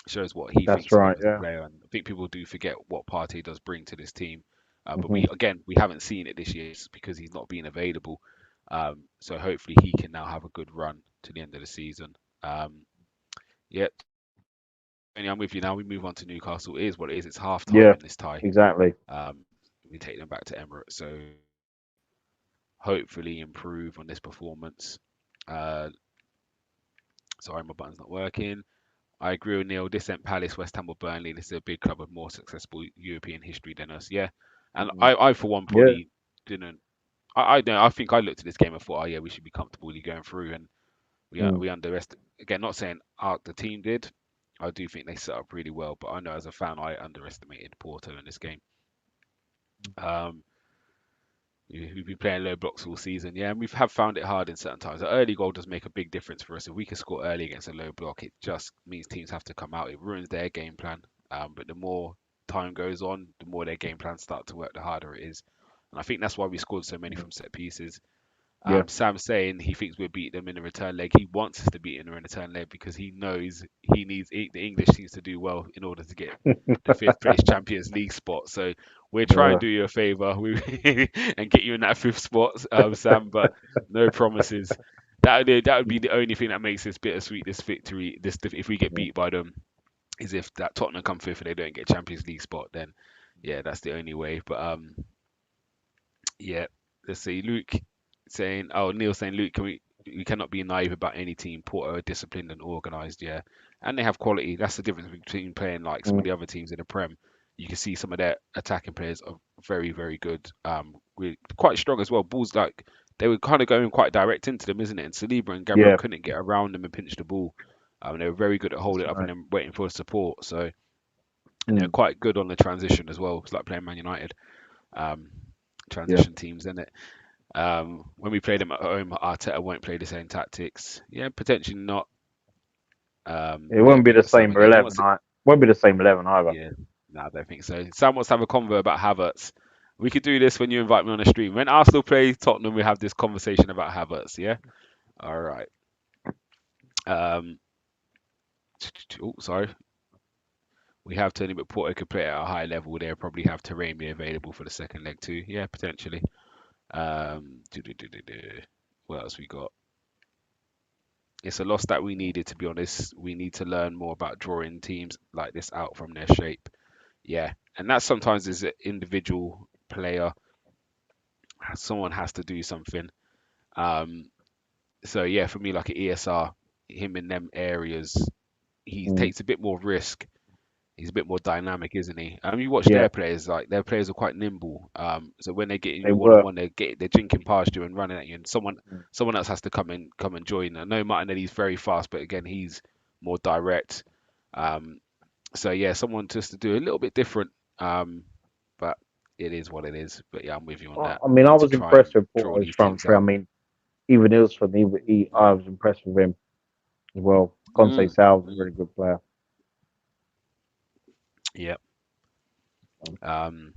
shows what he that's thinks of him right. as a Yeah. player, and I think people do forget what Partey does bring to this team. But Hmm. we haven't seen it this year because he's not been available. So hopefully he can now have a good run to the end of the season. Um, yeah, Tony, I'm with you now. We move on to Newcastle. It is what it is. It's half time Yeah, in this tie. exactly. Um, we take them back to Emirates. So hopefully improve on this performance. Uh, Sorry, my button's not working. I agree with Neil. This ain't Palace, West Ham, or Burnley. This is a big club with more successful European history than us. Yeah, and Mm. I for one, Yeah. probably didn't. I don't. I think I looked at this game and thought, oh yeah, we should be comfortably going through, and Mm. we underestimated. Again, not saying the team did. I do think they set up really well, but I know as a fan, I underestimated Porto in this game. Um, we've been playing low blocks all season, yeah, and we have found it hard in certain times. The early goal does make a big difference for us. If we can score early against a low block, it just means teams have to come out. It ruins their game plan. But the more time goes on, the more their game plans start to work, the harder it is. And I think that's why we scored so many Mm. from set pieces. Yeah. Sam's saying he thinks we'll beat them in the return leg. He wants us to beat in the return leg because he knows he needs the English teams to do well in order to get the fifth place Champions League spot. So we're trying Uh, to do you a favour and get you in that fifth spot, Sam. But no promises. That would be the only thing that makes this bittersweet. This victory, this if we get yeah. beat by them, is if that Tottenham come fifth and they don't get Champions League spot. Then yeah, that's the only way. But yeah, let's see. Neil saying, Luke, we cannot be naive about any team. Porto are disciplined and organised, yeah, and they have quality. That's the difference between playing like some of Mm. the other teams in the Prem. You can see some of their attacking players are very, very good. Really, quite strong as well. Balls like they were kind of going quite direct into them, isn't it? And Saliba and Gabriel Yeah. couldn't get around them and pinch the ball. They were very good at That's holding it up and right. then waiting for support. So, and they're Mm. quite good on the transition as well. It's like playing Man United. Um, Yeah. Transition teams, isn't it? When we play them at home, Arteta won't play the same tactics. Yeah, potentially not. It Yeah, won't be big the up Sam same again. He 11. wants it. Won't be the same 11 either. Yeah, no, I don't think so. Sam wants to have a convo about Havertz. We could do this when you invite me on a stream. When Arsenal play Tottenham, we have this conversation about Havertz. Yeah. All right. Um. Oh, sorry. We have Tony, but Porto could play at a high level. They'll probably have Taremi available for the second leg too. Yeah, potentially. What else we got? It's a loss that we needed, to be honest. We need to learn more about drawing teams like this out from their shape. Yeah, and that sometimes is an individual player. Someone has to do something. Um, so yeah, for me, like an ESR, him in them areas, he Mm. takes a bit more risk. He's a bit more dynamic, isn't he? You watch Yeah. their players, like their players are quite nimble. So when they get in They you one on were. one, they're jinking past you and running at you, and Mm. someone else has to come and join. I know Martinelli's very fast, but again, he's more direct. Um, so yeah, someone just to do a little bit different. But it is what it is. But yeah, I'm with you on that. I We mean, I need to was try impressed and with draw Porto's these front teams three. I out. mean, even Ilson, I was impressed with him as well. Conte Mm, Sal's a mm, very good player. yeah. Um, Um,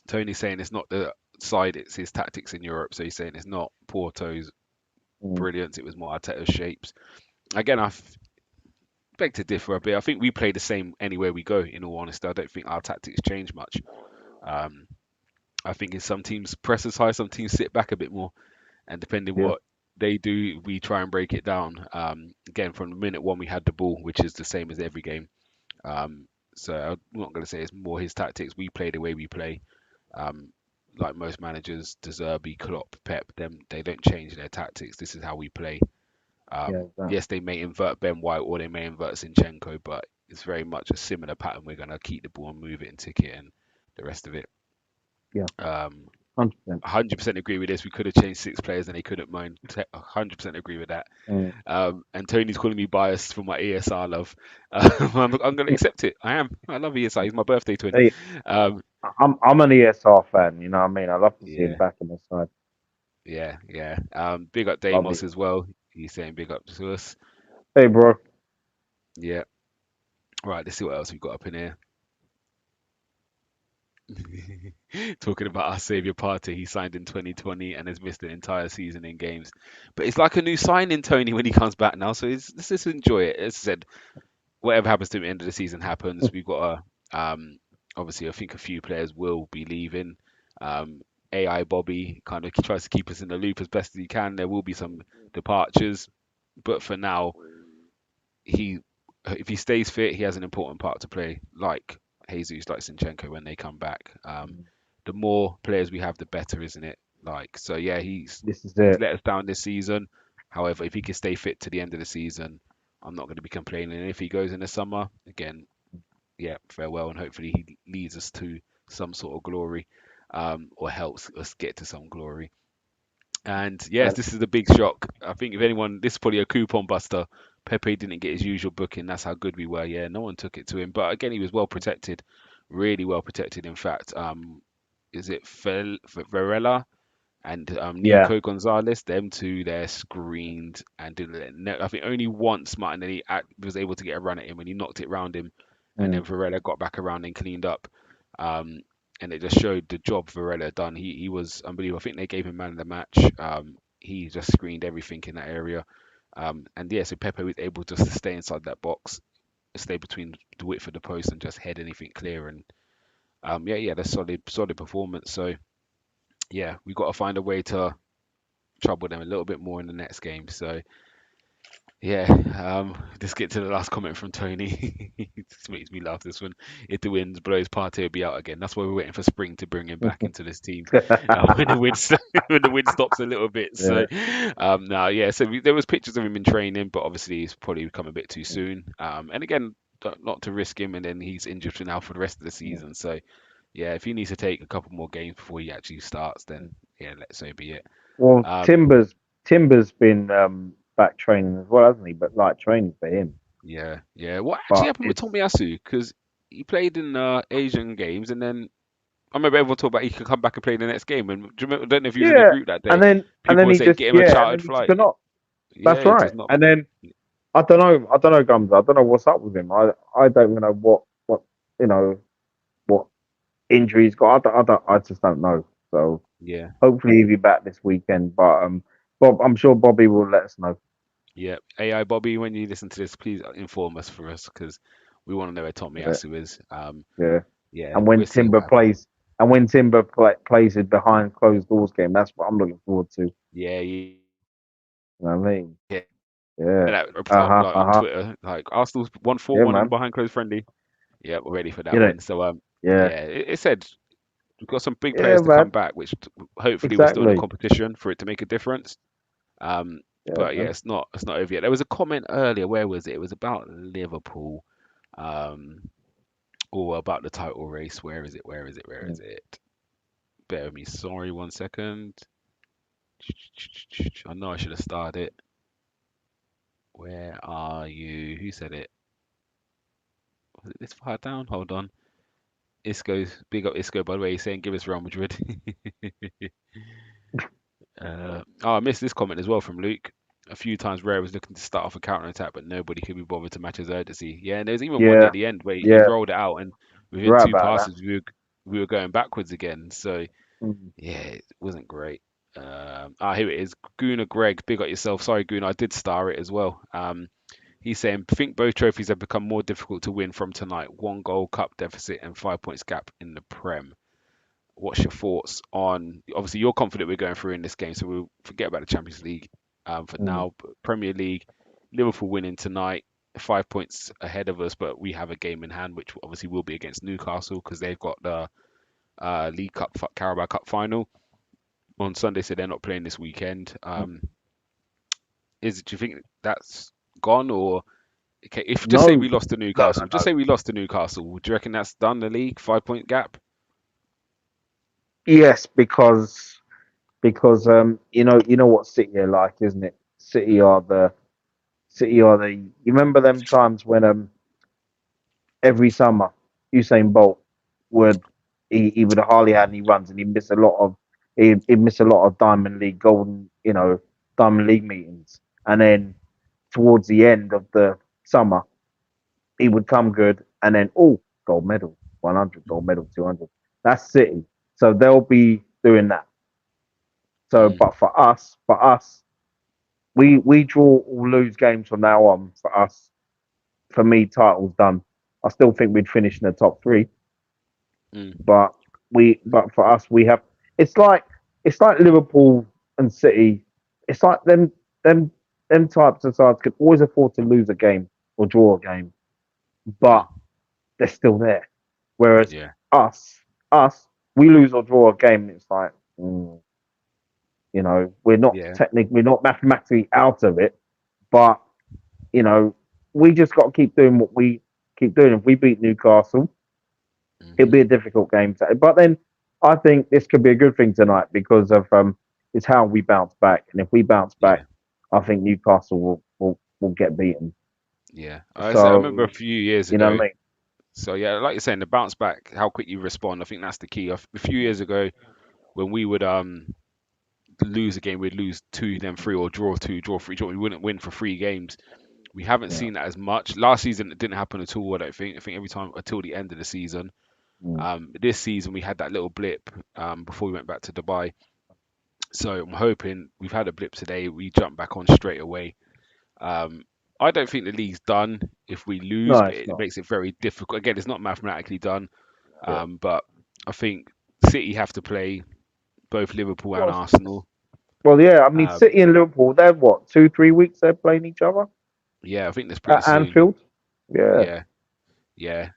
Tony's saying it's not the side, it's his tactics in Europe. So he's saying it's not Porto's mm. brilliance, it was more Arteta's shapes. Again, beg to differ a bit. I think we play the same anywhere we go, in all honesty. I don't think our tactics change much. Um, I think in some teams press us high, some teams sit back a bit more. And depending Yeah. what they do, we try and break it down. Again, from the minute one we had the ball, which is the same as every game. So I'm not going to say it's more his tactics. We play the way we play. Um, like most managers, De Zerbi, Klopp, Pep, them they don't change their tactics. This is how we play. Yeah. Exactly. Yes, they may invert Ben White or they may invert Zinchenko, but it's very much a similar pattern. We're going to keep the ball and move it and tick it and the rest of it. Yeah. Um, 100%. 100% agree with this. We could have changed six players and they couldn't mind. 100% agree with that. Mm. And Tony's calling me biased for my ESR love. I'm going to accept it. I am. I love ESR. He's my birthday twin. Hey, Um, I'm an ESR fan. You know what I mean? I love to see him yeah, back in the side. yeah. Big up Love Damos it. as well. He's saying big up to us. Hey, bro. Yeah. Right, let's see what else we've got up in here. Talking about our saviour Partey, he signed in 2020 and has missed an entire season in games. But it's like a new signing, Tony, when he comes back now. So let's just enjoy it. As I said, whatever happens to him at the end of the season happens. We've got obviously, I think a few players will be leaving. AI Bobby kind of tries to keep us in the loop as best as he can. There will be some departures, but for now, he if he stays fit, he has an important part to play, like Jesus, like Sinchenko when they come back. The more players we have, the better, isn't it? like. So yeah, This is he's it. let us down this season. However, if he can stay fit to the end of the season, I'm not going to be complaining. And if he goes in the summer, again, yeah, farewell, and hopefully he leads us to some sort of glory, or helps us get to some glory. And yes, And this is a big shock. I think if anyone, this is probably a coupon buster. Pepe didn't get his usual booking. That's how good we were. Yeah, no one took it to him. But again, he was well protected, really well protected. In fact, is it Varela and yeah, Nico Gonzalez? Them two, they're screened and didn't let. No, I think only once Martinelli was able to get a run at him when he knocked it round him, and then mm, Varela got back around and cleaned up. Um, and it just showed the job Varela done. He was unbelievable. I think they gave him man of the match. He just screened everything in that area. And yeah, so Pepe was able just to stay inside that box, stay between the width of the post, and just head anything clear. And yeah, that's solid performance. So yeah, we got to find a way to trouble them a little bit more in the next game. So yeah, just get to the last comment from Tony. This makes me laugh. This one, if the wind blows, Partey will be out again. That's why we're waiting for spring to bring him back into this team. When the wind when the wind stops a little bit. yeah, So, no, yeah. So there was pictures of him in training, but obviously he's probably become a bit too mm, soon. And again, not to risk him, and then he's injured for now for the rest of the mm, season. So yeah, if he needs to take a couple more games before he actually starts, then mm. yeah, let so be it. Well, Um, Timber's been back training as well, hasn't he? But light training for him. Yeah, yeah. What actually But happened with it's Tomiyasu? Because he played in Asian games, and then I remember everyone talked about he could come back and play the next game. And do you remember? I don't know if he was in the yeah, group that and day. then and People then were he saying just get him a yeah, and then chartered he took a flight. knock. Yeah, That's he just right. not. And then I don't know, Gums. I don't know what's up with him. I don't even know what you know what injury he's got. I just don't know. So Yeah, hopefully he'll be back this weekend. But Bob, I'm sure Bobby will let us know. yeah. AI Bobby, when you listen to this, please inform us for us because we want to know where Yeah, Tomiyasu is. yeah. Yeah, And we're when seeing what Timber happens. plays, plays his behind closed doors game, that's what I'm looking forward to. You Yeah, yeah. know what I mean? Yeah. Yeah. That Uh huh. like Uh on huh. Twitter, like Arsenal's won four Yeah, one in man. behind closed friendly. Yeah, we're ready for You that know. one. So Yeah. yeah, it said we've got some big Yeah, players to come man. back, which hopefully we're still in the Exactly. competition for it to make a difference. Um, Yeah, but yeah, man. it's not over yet. There was a comment earlier. Where was it? It was about Liverpool, um, or about the title race. Where is it? Where is it? Where is Mm. it? Bear with me. Sorry, 1 second. I know I should have started it. Where are you? Who said it? Was it this far down? Hold on. Isco's big up Isco by the way. He's saying give us Real Madrid. Oh, I missed this comment as well from Luke. A few times Ray was looking to start off a counter attack, but nobody could be bothered to match his urgency. Yeah, and there's even one near Yeah. the end where he Yeah. rolled it out, and within Right two about that. passes we were going backwards again. So Mm. yeah, it wasn't great. Here it is. Guna Greg, big up yourself. Sorry, Guna, I did star it as well. He's saying, think both trophies have become more difficult to win from tonight. 1 goal cup deficit and 5 points gap in the Prem. What's your thoughts on? Obviously, you're confident we're going through in this game, so we'll forget about the Champions League for Mm. now. Premier League, Liverpool winning tonight, 5 points ahead of us, but we have a game in hand, which obviously will be against Newcastle because they've got the League Cup, Carabao Cup final on Sunday, so they're not playing this weekend. Mm. Do you think that's gone, or okay? If just say No, we lost to no, no, Newcastle, just no. say we lost to Newcastle, do you reckon that's done the league 5 point gap? Yes, because you know what City are like, isn't it? City are the. You remember them times when every summer Usain Bolt would he would hardly had any runs and he'd miss a lot of Diamond League meetings, and then towards the end of the summer he would come good, and then gold medal, 100 gold medal, 200. That's City, so they'll be doing that. So, Mm, but for us, we draw or lose games from now on. For me, title's done. I still think we'd finish in the top three, mm, but but for us, we have. It's like it's like Liverpool and City. It's like them them types of sides can always afford to lose a game or draw a game, but mm, they're still there. Whereas yeah. us, us, we lose or draw a game, and it's like, mm. Yeah, we're not mathematically out of it, but you know, we just got to keep doing what we keep doing. If we beat Newcastle, it'll hmm, be a difficult game. But then I think this could be a good thing tonight because of it's how we bounce back. And if we bounce back, yeah, I think Newcastle will get beaten. yeah. I remember a So few years you know ago. what I mean? So yeah, like you're saying, the bounce back, how quick you respond. I think that's the key. A few years ago, when we would lose a game, we'd lose two, then three, or draw two, draw three, draw. We wouldn't win for 3 games. We haven't Yeah. seen that as much. Last season, it didn't happen at all. I don't think. I think every time until the end of the season. Mm. This season we had that little blip before we went back to Dubai. So I'm hoping we've had a blip today. We jump back on straight away. Um, I don't think the league's done if we lose, No, but it's it not. makes it very difficult. Again, it's not mathematically done, Yeah. but I think City have to play both Liverpool and Well, Arsenal. yeah. I mean, Um, City and Liverpool. They're what 2 3 weeks they're playing each other yeah, I think that's pretty at soon. Anfield. Yeah. Yeah, yeah.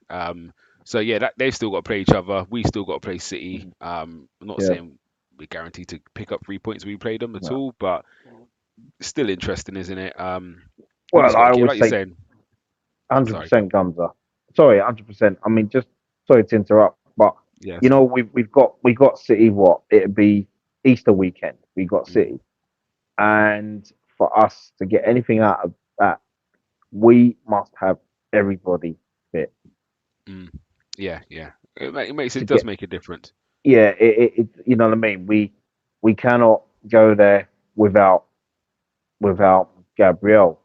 So yeah, that they've still got to play each other. We still got to play City. Mm. I'm not Yeah. saying we're guaranteed to pick up 3 points if we play them at No. all, but it's still interesting, isn't it? We Well, just got I to keep, always like you're say saying. Sorry, go 100% on. Gumsa. Sorry, 100%. I mean, just sorry to interrupt, but Yeah, that's fine. we got City. What it'd be Easter weekend. We got Mm, City, and for us to get anything out of that, we must have everybody fit mm. Yeah, yeah. It makes to it does get. make a difference. Yeah, you know what I mean. We cannot go there without Gabriel,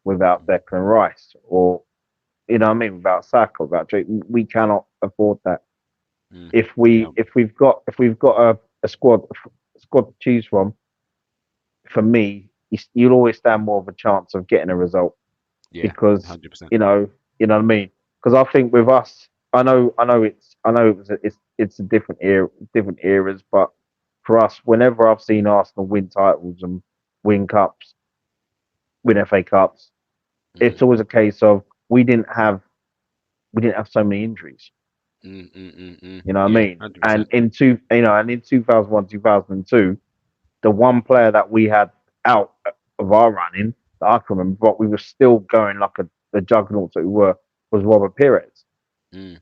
without Mm, Declan Rice, or you know what I mean, without Saka, without Drake. We cannot afford that. mm. If Yeah, we've got a squad to choose from, for me, you'll always stand more of a chance of getting a result yeah, because 100%. you know what I mean. Because I think with us, I know it's a different era, different eras, but for us, whenever I've seen Arsenal win titles and win cups, win FA Cups, Mm, it's always a case of we didn't have so many injuries. You know what I yeah, mean? And 100%. in 2001, 2002, the one player that we had out of our running that I can remember, but we were still going like the juggernauts that we were, was Robert Pires. Mm,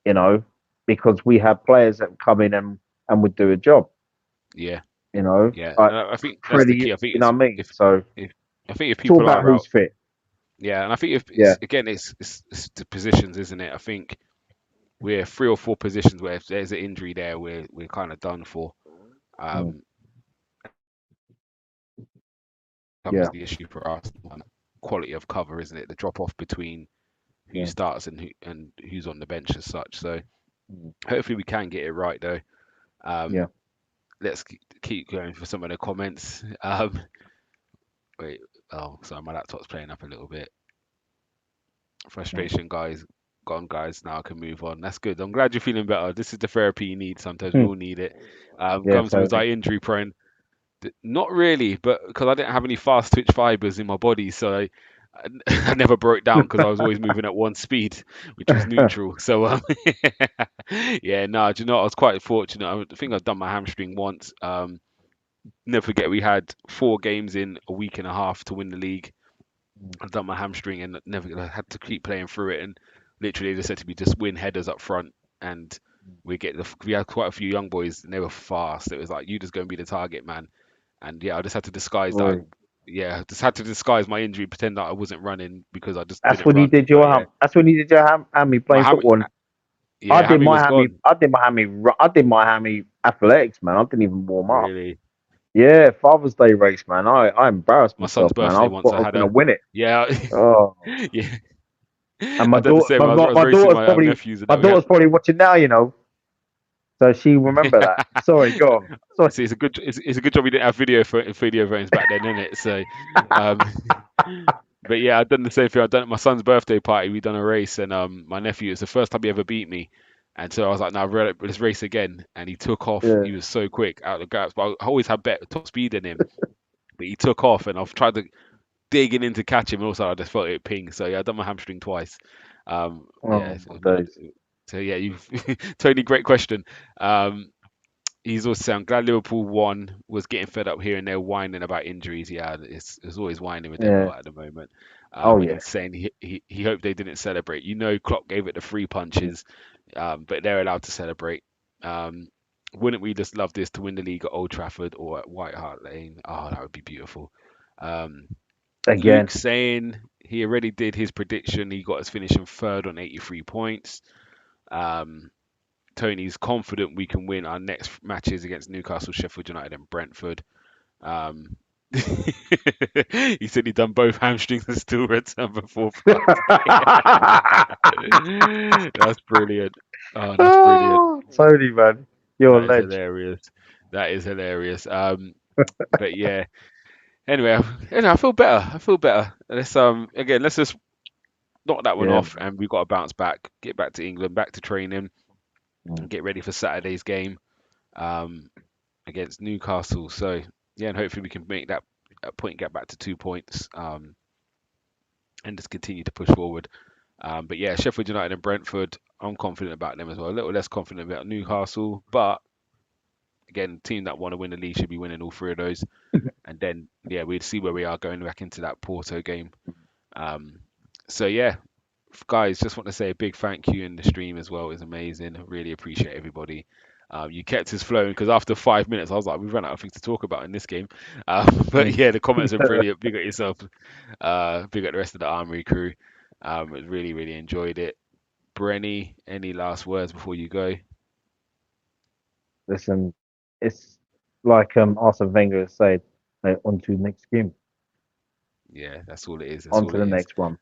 You know, because we had players that would come in and would do a job. yeah, You know, yeah. like I think that's the Freddie. key. I think You know it's what I mean? if So if I think if it's all people about are out. who's fit. Yeah, and I think if Yeah. it's again, it's the positions, isn't it? I think we're 3 or 4 positions where if there's an injury there, we're kind of done for. Mm. Um, Comes Yeah. the issue for us, quality of cover, isn't it? The drop off between who Yeah. starts and who's on the bench as such. So Mm. hopefully we can get it right though. Yeah. Um, let's keep going for some of the comments. Wait, oh, sorry, my laptop's playing up a little bit. Mm. Frustration, guys. Gone, guys. Now I can move on. That's good. I'm glad you're feeling better. This is the therapy you need. Sometimes we Mm. all need it. Yeah. Gumsy, was Totally. I injury prone? Not really, but because I didn't have any fast twitch fibers in my body, so I never broke down because I was always moving at one speed, which was neutral. So yeah, no, do you know what? I was quite fortunate. I think I've done my hamstring once. Never forget we had 4 games in a week and a half to win the league. Mm. I've done my hamstring and never I had to keep playing through it. And literally, they said to me, just win headers up front, and we had quite a few young boys, and they were fast. It was like you just go and be the target man. And yeah, I just had to disguise that. Boy. Yeah, just had to disguise my injury, pretend that I wasn't running because I just That's didn't when you run. did But your yeah, That's when you did your hammy my playing hammy, football. And yeah, hammy was gone. I did my hammy athletics, man. I didn't even warm up. Really, Yeah, Father's Day race, man. I embarrassed my son's myself, man. I birthday once thought I I was had gonna a win it. yeah, Oh, yeah. and I did the same. I was my racing daughter's my probably nephews and that we had. watching now, so she remember that. Sorry, go on. Sorry. See, it's a good job we didn't have video phones back then, isn't it? So, um, but yeah, I've done the same thing. I've done it at my son's birthday party. We done a race, and my nephew, it's the first time he ever beat me, and so I was like, "No, let's race again." And he took off. Yeah. He was so quick out of the gaps, but I always had better top speed than him. But he took off, and I've tried to digging in to catch him, and also I just felt it ping. So yeah, I've done my hamstring twice. Yeah, Oh it my was mad. days. So yeah, you've Tony, great question. Um, he's also saying, I'm glad Liverpool won. Was getting fed up here and there whining about injuries. Yeah, it's always whining with them Yeah. lot at the moment. Oh And yeah. he's saying he hoped they didn't celebrate. Klopp gave it the three punches, but they're allowed to celebrate. Um, wouldn't we just love this to win the league at Old Trafford or at White Hart Lane? Oh, that would be beautiful. Um, Luke Again. saying he already did his prediction. He got us finishing third on 83 points. Um, Tony's confident we can win our next matches against Newcastle, Sheffield United, and Brentford. Um, he said he'd done both hamstrings and still returned before Friday. That's brilliant. Oh, that's brilliant. Oh, Tony, man, you're a That is ledge. hilarious. That is hilarious. But yeah. Anyway, I feel better. I feel better. Let's just knock that one Yeah. off, and we've got to bounce back, get back to England, back to training, and Mm. get ready for Saturday's game. Um, against Newcastle. So yeah, and hopefully we can make that point gap back to 2 points, and just continue to push forward. But yeah, Sheffield United and Brentford, I'm confident about them as well. A little less confident about Newcastle, but again, team that want to win the league should be winning all three of those. And then yeah, we'd see where we are going back into that Porto game. Um, so yeah, guys, just want to say a big thank you in the stream as well. It was amazing. I really appreciate everybody. You kept us flowing because after 5 minutes, I was like, we've run out of things to talk about in this game. But Mm. yeah, the comments are brilliant. Big at yourself. Big at the rest of the Armoury crew. Really, really enjoyed it. Brenny, any last words before you go? Listen, it's like Arsene Wenger said, on to the next game, Yeah, that's all it is. That's on all to it the is. next one.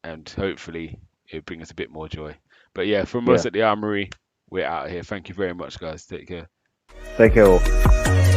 And hopefully it'll bring us a bit more joy. But yeah, from us Yeah. at the Armoury, we're out of here. Thank you very much, guys. Take care. Take care all.